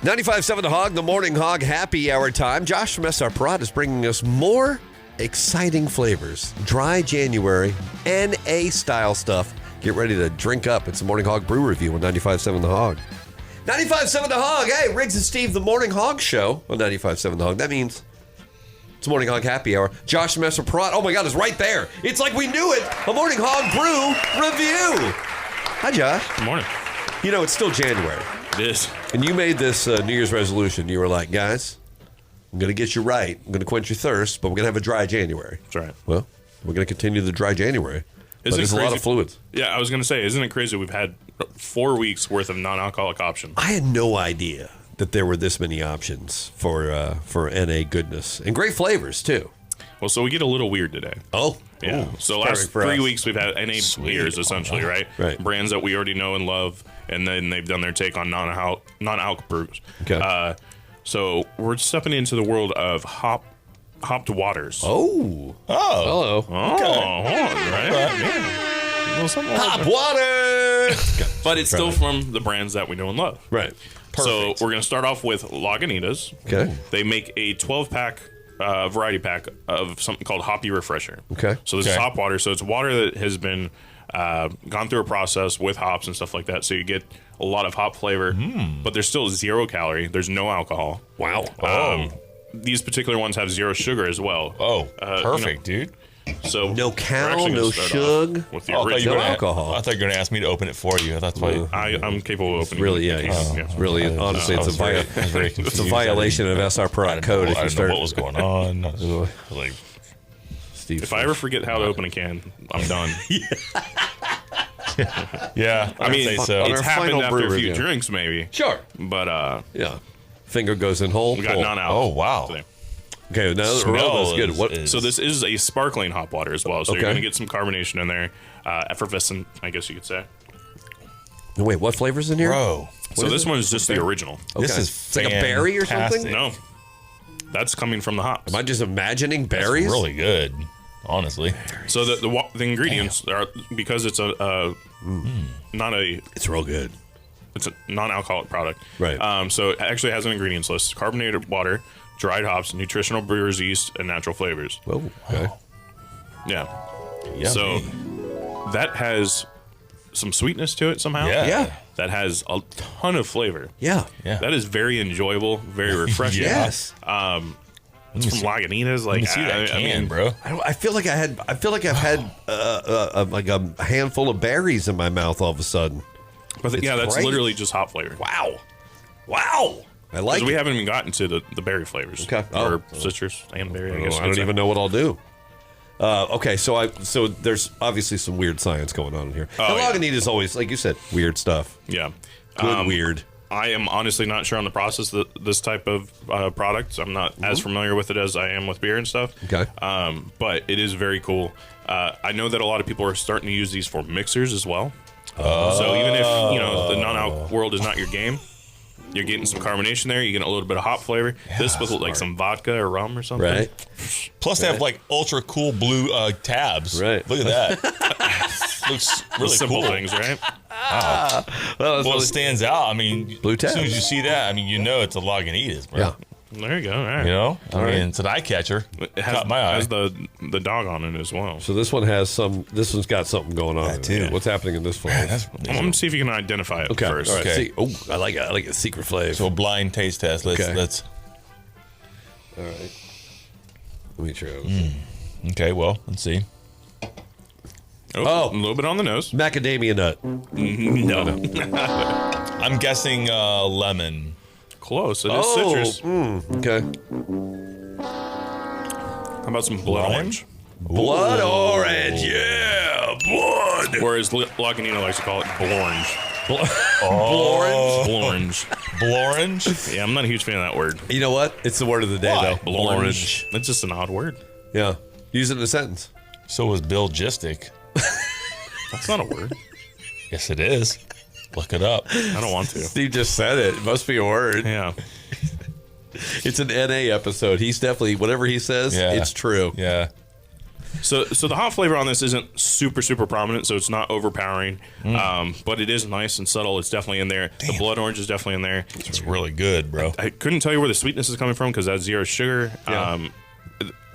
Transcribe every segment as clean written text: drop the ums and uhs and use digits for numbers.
95.7 The Hog, the Morning Hog happy hour time. Josh from SR Prod is bringing us more exciting flavors. Dry January, NA style stuff. Get ready to drink up. It's the Morning Hog Brew Review on 95.7 The Hog. 95.7 The Hog. Hey, Riggs and Steve, the Morning Hog Show on 95.7 The Hog. That means it's Morning Hog happy hour. Josh from SR Prod. Oh my God, it's right there. It's like we knew it. A Morning Hog Brew Review. Hi, Josh. Good morning. You know, it's still January. It is. And you made this New Year's resolution. You were like, guys, I'm going to get you right. I'm going to quench your thirst, but we're going to have a dry January. That's right. Well, we're going to continue the dry January. But there's a lot of fluids. Yeah, I was going to say, isn't it crazy we've had 4 weeks worth of non-alcoholic options? I had no idea that there were this many options for NA goodness. And great flavors, too. Well, so we get a little weird today. Oh. Yeah. Ooh, so last 3 weeks we've had NA beers, essentially, right? Right. Brands that we already know and love, and then they've done their take on non-alc brews. Okay. So we're stepping into the world of hopped waters. Oh. Oh. Hello. Oh, right? Yeah. A little something like Hop that. water. But it's still from the brands that we know and love. Right. So we're going to start off with Lagunitas. Okay. They make a 12-pack variety pack of something called Hoppy Refresher. Okay. So this is hop water. So it's water that has been gone through a process with hops and stuff like that. So you get a lot of hop flavor, but there's still 0 calorie. There's no alcohol. Wow. These particular ones have 0 sugar as well. Oh, perfect, dude. So No we're cal, actually gonna no start shug. off with the Oh, I thought you original. were gonna- alcohol. I thought you were going to ask me to open it for you. That's why. I'm capable of opening Really, it. yeah. It's really, honestly, it's a very it's a confused. violation of SR Prod code if I you didn't know start. what was going on. I was like, Steve, If I ever forget how to open a can, I'm done. yeah, I mean, say so. on it's our happened final after brew a few review. drinks, maybe. Sure. But Yeah. Finger goes in hole. we got pull. non-alc. Oh, wow. today. Okay, now the Smell aroma is good. is- What? is- So this is a sparkling hop water as well. So Okay. you're going to get some carbonation in there, effervescent, I guess you could say. Wait, what flavor's in here? Bro, So this one is just the original. this Okay. is It's like a berry or something? fantastic. No, that's coming from the hops. Am I just imagining It's berries? really good, honestly. So the ingredients are, because it's not a It's real good. it's a non-alcoholic product. Right. So it actually has an ingredients list: carbonated water, dried hops, nutritional brewer's yeast, and natural flavors. Oh, okay. Yeah. Yummy. So that has some sweetness to it somehow. Yeah. Yeah. That has a ton of flavor. Yeah. Yeah. That is very enjoyable, very refreshing. Yes. It's from Lagunitas. Like, Let me see that can, bro. I feel like I've had like a handful of berries in my mouth all of a sudden. But yeah, that's great. literally just hop flavor. Wow. Wow. I like Because we it. haven't even gotten to the berry flavors. Okay. Or citrus and berry, I guess. I don't even know what I'll do. Okay, so there's obviously some weird science going on in here. Oh, and Lagunitas always, like you said, weird stuff. Yeah. Good weird. I am honestly not sure on the process of this type of product. I'm not as familiar with it as I am with beer and stuff. Okay. But it is very cool. I know that a lot of people are starting to use these for mixers as well. So even if the non-alc world is not your game, you're getting some carbonation there. You're getting a little bit of hop flavor. This with like some vodka or rum or something. Right. Plus, they have like ultra cool blue tabs. Right. Look at that. Looks really Simple cool. things, right? Well, it stands out. I mean, Blue as soon tabs. as you see that, I mean, you know it's a Lagunitas, bro. Yeah. There you go. All right. You know, I right. mean, it's an eye catcher. It has, Caught my eye. has the dog on it as well. So this one has this one's got something going on. That in too. it. What's happening in this flavor? That's I'm going to see if you can identify it Okay. first. All right. Okay. See, oh, I like it. I like a secret flavor. so a blind taste test. Let's Okay. let's. All right. Let me try. Okay, well, let's see. Oh, a little bit on the nose. Macadamia nut. No. I'm guessing lemon. Close. It is citrus. Okay. How about some blood Lime? orange? Blood orange. Yeah. Blood. Or as Lagunino likes to call it, blorange. Orange. Blorange. Blorange? Yeah, I'm not a huge fan of that word. You know what? It's the word of the day, Why? though. Blorange. That's just an odd word. Yeah. Use it in a sentence. So was Bilgistic. That's not a word. Yes, it is. Look it up. I don't want to. Steve just said it. It must be a word. Yeah. It's an NA episode. He's definitely, whatever he says, Yeah. it's true. Yeah. So the hop flavor on this isn't super prominent, so it's not overpowering. But it is nice and subtle. It's definitely in there. The blood orange is definitely in there. It's really good, bro. I couldn't tell you where the sweetness is coming from because that's 0 sugar. Yeah.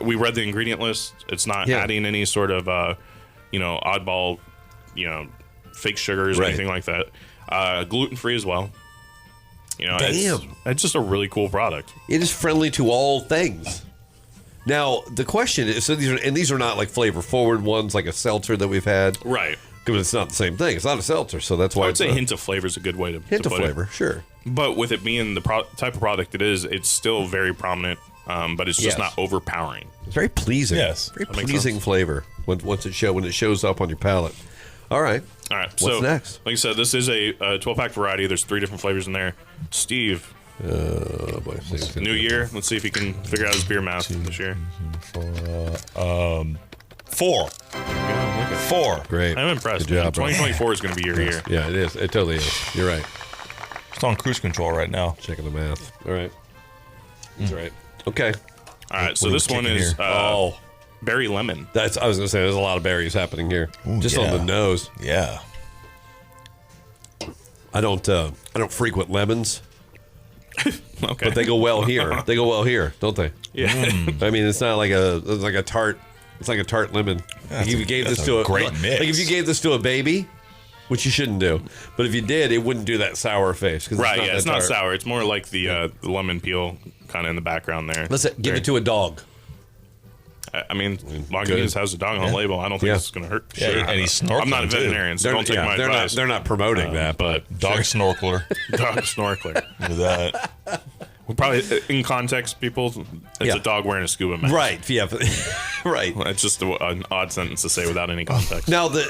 We read the ingredient list. It's not adding any sort of oddball, fake sugars or anything like that. Gluten free as well. It's just a really cool product. It is friendly to all things. Now the question is, so these are not like flavor forward ones like a seltzer that we've had, Right. Because it's not the same thing. It's not a seltzer, so that's why I would say hint of flavor is a good way to hint of put flavor. it. Sure. But with it being the type of product it is, it's still very prominent. But it's just not overpowering. It's very pleasing. Yes. Very That makes pleasing sense. flavor when it shows up on your palate. All right. All right. What's next? Like I said, this is a 12-pack variety. There's 3 different flavors in there. Steve, Boy, new year. Let's see if he can figure out his beer math this year. 4. Yeah, 4. Great. I'm impressed. Good job, bro. 2024 is going to be your year. Yeah, it is. It totally is. You're right. It's on cruise control right now. Checking the math. All right. That's right. Okay. All right. So What are this we one kicking is here? berry lemon. I was going to say there's a lot of berries happening here. Ooh, just on yeah. the nose. Yeah. I don't frequent lemons, Okay. but they go well here. They go well here, don't they? Yeah. I mean, it's not like a tart. It's like a tart lemon. Like if you gave this to a great mix. Like if you gave this to a baby, which you shouldn't do, but if you did, it wouldn't do that sour face. Right. It's Yeah. It's not tart. sour. It's more like the lemon peel kind of in the background there. Let's give it to a dog. I mean, Lagunitas has a dog on the label. I don't think it's going to hurt. Yeah, and he's I'm not a snorkeling, too. veterinarian, so don't take my they're advice. They're not promoting that, but Dog snorkeler. Dog snorkeler. Look at that. Well, probably in context, people, it's a dog wearing a scuba mask. right, yeah, right. It's just an odd sentence to say without any context. Now the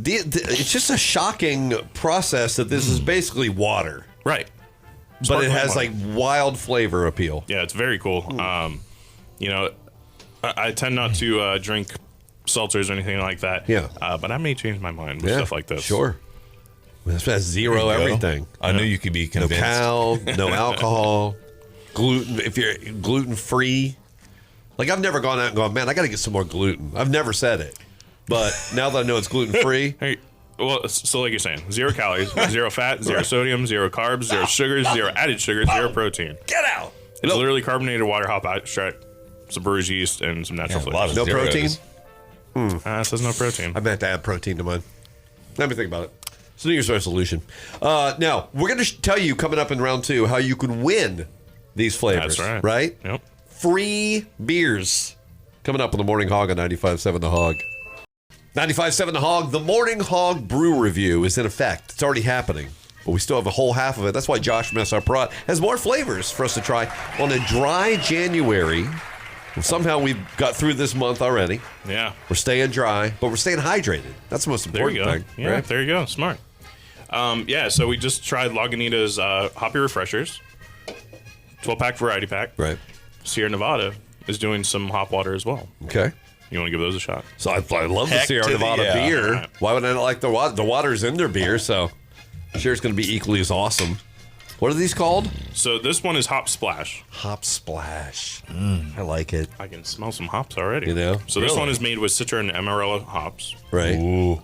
it's just a shocking process that this is basically water, Right. but it Sparkling has water. like wild flavor appeal. Yeah, it's very cool. I tend not to drink seltzers or anything like that. Yeah. But I may change my mind with stuff like this. Sure. This has zero There you go. everything. I knew you could be No convinced. cow, no alcohol, gluten. If you're gluten free, like I've never gone out and gone, man, I got to get some more gluten. I've never said it, but now that I know it's gluten free, Hey, well, so like you're saying, 0 calories, 0 fat, 0 sodium, 0 carbs, 0 sugars, 0 added sugar, 0 protein. get out. It's literally carbonated water, hop extract, some brewer's yeast, and some natural Yeah, a lot flavors. of No zeros. protein? It says no protein. I'm gonna have to add protein to mine. Let me think about it. It's a New Year's resolution. Now we're going to tell you coming up in round 2 how you can win these flavors. That's right. Right? Yep. Free beers coming up on the Morning Hog on 95.7 The Hog. 95.7 The Hog. The Morning Hog Brew Review is in effect. It's already happening, but we still have a whole half of it. That's why Josh from SR Prot has more flavors for us to try on a dry January. Well, somehow we've got through this month already. Yeah. We're staying dry, but we're staying hydrated. That's the most There you important go. thing. Yeah, right? there you go. Smart. So we just tried Lagunitas Hoppy Refreshers, 12-pack variety pack. Right. Sierra Nevada is doing some hop water as well. Okay. You want to give those a shot? So I love the Heck Sierra to the Nevada yeah. beer. Right. Why would I not like the water? The water's in their beer, so I'm sure it's going to be equally as awesome. What are these called? So this one is Hop Splash. Hop Splash. I like it. I can smell some hops already. You know? So this Really? one is made with Citra and Amarillo hops. Right. Ooh.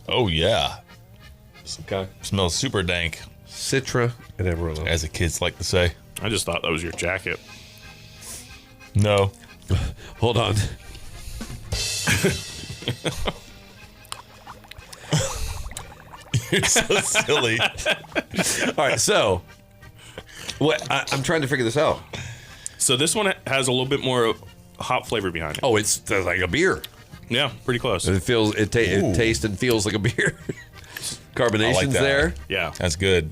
Oh, yeah. Okay. Smells super dank, Citra and Amarillo. as the kids like to say. I just thought that was your jacket. No. Hold on. You're so silly. All right, so I'm trying to figure this out. So this one has a little bit more hop flavor behind it. Oh, it's like a beer. Yeah, pretty close. It feels it tastes and feels like a beer. Carbonation's that. there. Yeah. That's good.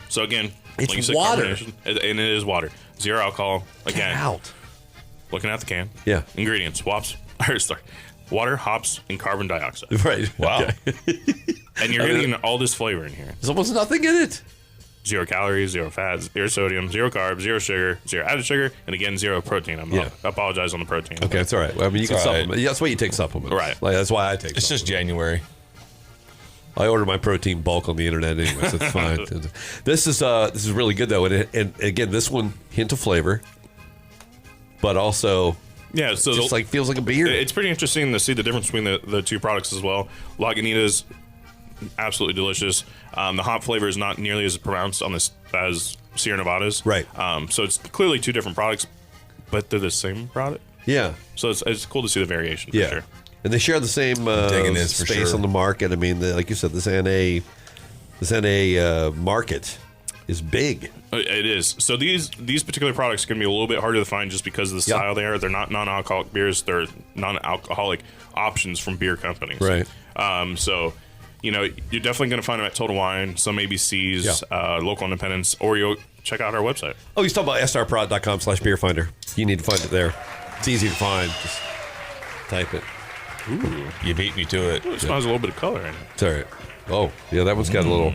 So again, It's like you said, water. carbonation, and it is water. 0 alcohol. Get Again, out. looking at the can. Yeah. Ingredients: water, hops, and carbon dioxide. Right. Wow. Okay. And you're getting all this flavor in here. There's almost nothing in it. 0 calories, 0 fat, 0 sodium, 0 carbs, 0 sugar, 0 added sugar, and again 0 protein. I apologize on the protein. Okay, it's all right. Well, I mean, you can It's all right. supplement. Yeah, that's why you take supplements. Right. Like, that's why I take It's just January. I order my protein bulk on the internet anyway, so it's fine. This is really good though, and again, this one hint of flavor, but also Yeah, so Just like feels like a beer. it's pretty interesting to see the difference between the two products as well. Lagunitas, absolutely delicious. The hop flavor is not nearly as pronounced on this as Sierra Nevada's. Right. So it's clearly two different products, but they're the same product. Yeah. So it's cool to see the variation for Yeah. sure. And they share the same digging this for space sure. on the market. I mean, like you said, this NA market is big. It is. So these particular products are going to be a little bit harder to find just because of the style they are. They're not non-alcoholic beers. They're non-alcoholic options from beer companies. Right. So, you're definitely going to find them at Total Wine, some ABCs, local independents, or you'll check out our website. Oh, you talk about srprod.com/beerfinder. You need to find it there. It's easy to find. Just type it. Ooh, you beat me to it. It smells a little bit of color in it. It's all right. Oh, yeah, that one's got a little.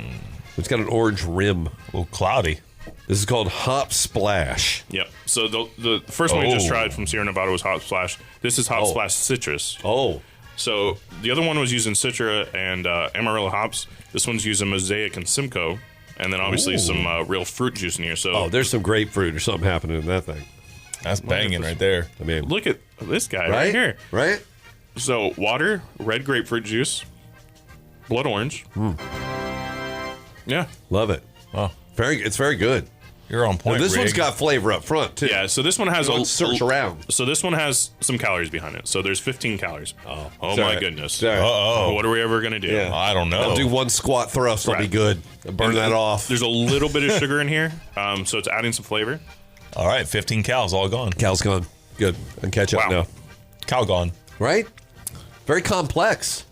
It's got an orange rim. A little cloudy. This is called Hop Splash. Yep. So the first one we just Oh. tried from Sierra Nevada was Hop Splash. This is Hop Splash Citrus. Oh, So the other one was using Citra and Amarillo hops. This one's using Mosaic and Simcoe, and then obviously some real fruit juice in here. So there's some grapefruit or something happening in that thing. That's banging right there. I mean, look at this guy right here. Right? So water, red grapefruit juice, blood orange. Yeah. Love it. Oh, It's very good. you're on point. And this one's Rig. got flavor up front, too. Yeah, so this one has Don't search around. So this one has some calories behind it. So there's 15 calories. Oh my Sorry. goodness. Sorry. Uh-oh. What are we ever gonna do? Yeah. I don't know. I'll do one squat thrust. I'll be Right. good. I'll burn that off. There's a little bit of sugar in here, so it's adding some flavor. All right, 15 cows all gone. Cal's gone. Good. And catch up Wow. now. Cow gone. Right? Very complex.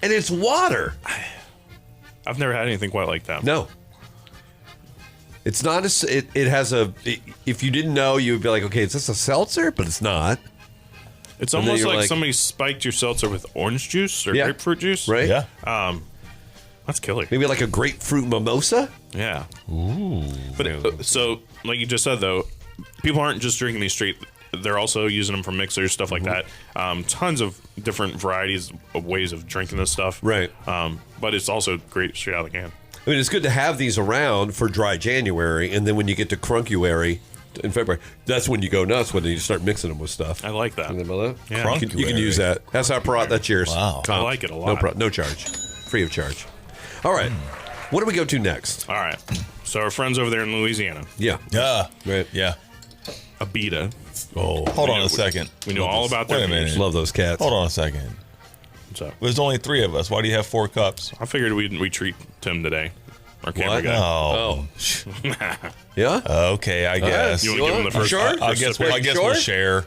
And it's water. I've never had anything quite like that. No. It's not it has if you didn't know, you would be like, okay, is this a seltzer? But it's not. It's And then almost you're like like- somebody spiked your seltzer with orange juice or Yeah. grapefruit juice. Right? Yeah. That's killer. Maybe like a grapefruit mimosa? Yeah. Ooh. But so, like you just said, though, people aren't just drinking these straight. They're also using them for mixers, stuff like that. Tons of different varieties of ways of drinking this stuff. Right. But it's also great straight out of the can. I mean, it's good to have these around for dry January, and then when you get to Crunkuary in February, that's when you go nuts, when you start mixing them with stuff. I like that. You know that? Yeah. You can use that. That's our product. That's yours. Wow. Comp. I like it a lot. No charge. Free of charge. All right. What do we go to next? All right. So our friends over there in Louisiana, Yeah. Yeah. Right. Yeah. Abita. Oh, Hold on a second. We know all about their Wait a minute. beers. love those cats. Hold on a second. So There's only 3 of us. Why do you have 4 cups? I figured we treat Tim today. Our camera What? guy. Oh. Yeah? Okay, I guess. You want to give him the first? Sure? I first guess. sip? I guess Sure? we'll share.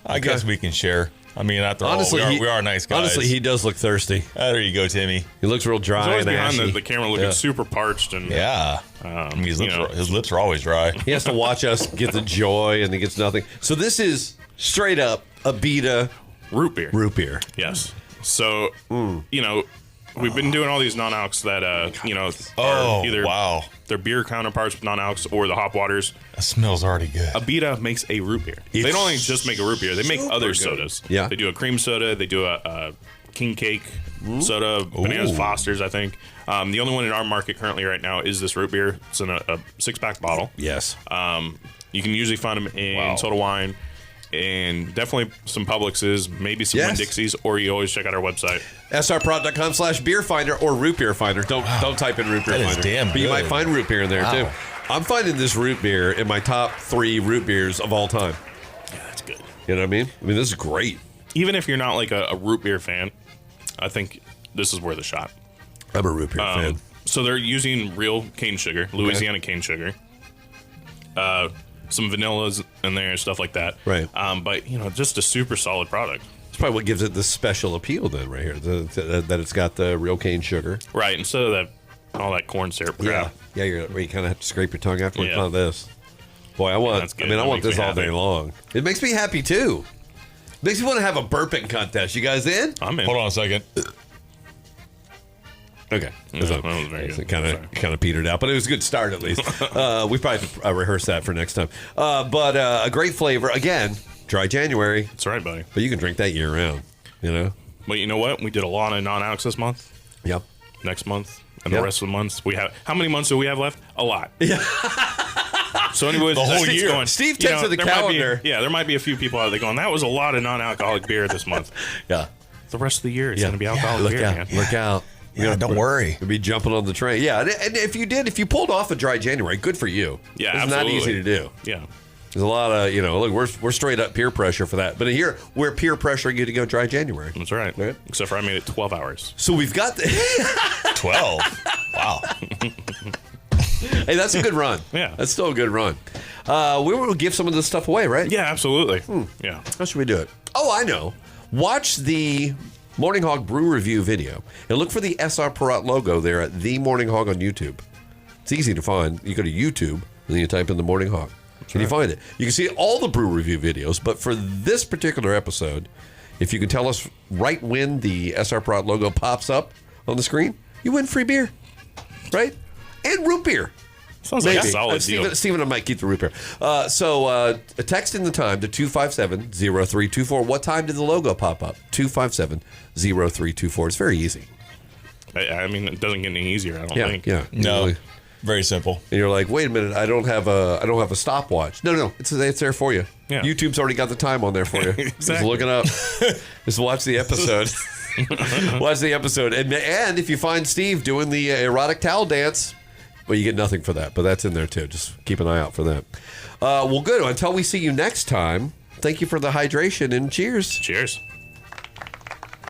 I guess we can share. I mean, after Honestly, all, we are nice guys. Honestly, he does look thirsty. There you go, Timmy. He looks real He's dry always and behind ashy. the camera looking Yeah. super parched and Yeah. I mean, his lips are always dry. He has to watch us get the joy, and he gets nothing. So this is straight up Abita root beer. root beer. Yes. So we've been doing all these non-alcs that Oh, are either wow. their beer counterparts with non-alcs or the hop waters. That smells already good. Abita makes a root beer. They don't only just make a root beer; they make other sodas. Yeah. They do a cream soda. They do a king cake soda. Bananas Ooh. Foster's, I think. The only one in our market currently right now is this root beer. It's in a 6-pack bottle. Yes. You can usually find them in Wow. Total Wine. And definitely some Publixes, maybe some Yes. Winn-Dixie's, or you always check out our website. srprod.com/beerfinder or root beer finder. Don't type in root beer That is finder. damn But you might good. find root beer in there too. I'm finding this root beer in my top 3 root beers of all time. Yeah, that's good. You know what I mean? I mean, this is great. Even if you're not like a root beer fan, I think this is worth a shot. I'm a root beer fan. So they're using real cane sugar, Louisiana cane sugar. Some vanillas in there, stuff like that. Right. But just a super solid product. It's probably what gives it this special appeal then right here, that it's got the real cane sugar. Right. Instead of that all that corn syrup crap. Yeah, you kind of have to scrape your tongue afterwards. Yeah. Not this. Boy, that's good. I That want makes this me all day happy. long. It makes me happy too. Makes me want to have a burping contest. You guys in? I'm in. Hold on a second. Okay. Yeah, that was very good. Kind of petered out, but it was a good start at least. We probably have to rehearse that for next time. But a great flavor. Again, dry January, That's right, buddy. but you can drink that year round. You know? But you know what? We did a lot of non-alcs this month. Yep. Next month and Yep. the rest of the months we have. How many months do we have left? A lot. Yeah. So anyway, The whole Steve's year. going, Steve you takes know, to the there might be- calendar. there might be a few people out there going, that was a lot of non-alcoholic beer this month. Yeah. The rest of the year, it's going to be alcoholic Look beer, out. man. Look out. Yeah, don't worry. You'll be jumping on the train. Yeah. And if you pulled off a dry January, good for you. Yeah, It's absolutely. not easy to do. Yeah. There's a lot of, look, we're straight up peer pressure for that. But here, we're peer pressuring you to go dry January. That's right. Right. Except for I made it 12 hours. So we've got the 12. Wow. Hey, that's a good run. Yeah. That's still a good run. We will give some of this stuff away, right? Yeah, absolutely. Yeah. How should we do it? Oh, I know. Watch the Morning Hog Brew Review video and look for the SR Perot logo there at The Morning Hog on YouTube. It's easy to find. You go to YouTube and then you type in The Morning Hog. And you find it. You can see all the brew review videos, but for this particular episode, if you can tell us right when the SR Perot logo pops up on the screen, you win free beer. Right? And root beer. Sounds like a solid deal. Steven, I might keep the root beer. So text in the time to 257-0324. What time did the logo pop up? 257-0324. It's very easy. I mean, it doesn't get any easier, I don't think. Yeah. No. Usually. Very simple. And you're like, wait a minute, I don't have a stopwatch. No, it's there for you. Yeah. YouTube's already got the time on there for you. Just Exactly. look it up. Just watch the episode. Watch the episode, and if you find Steve doing the erotic towel dance, well, you get nothing for that, but that's in there too. Just keep an eye out for that. Well, good. Until we see you next time, thank you for the hydration and cheers. Cheers.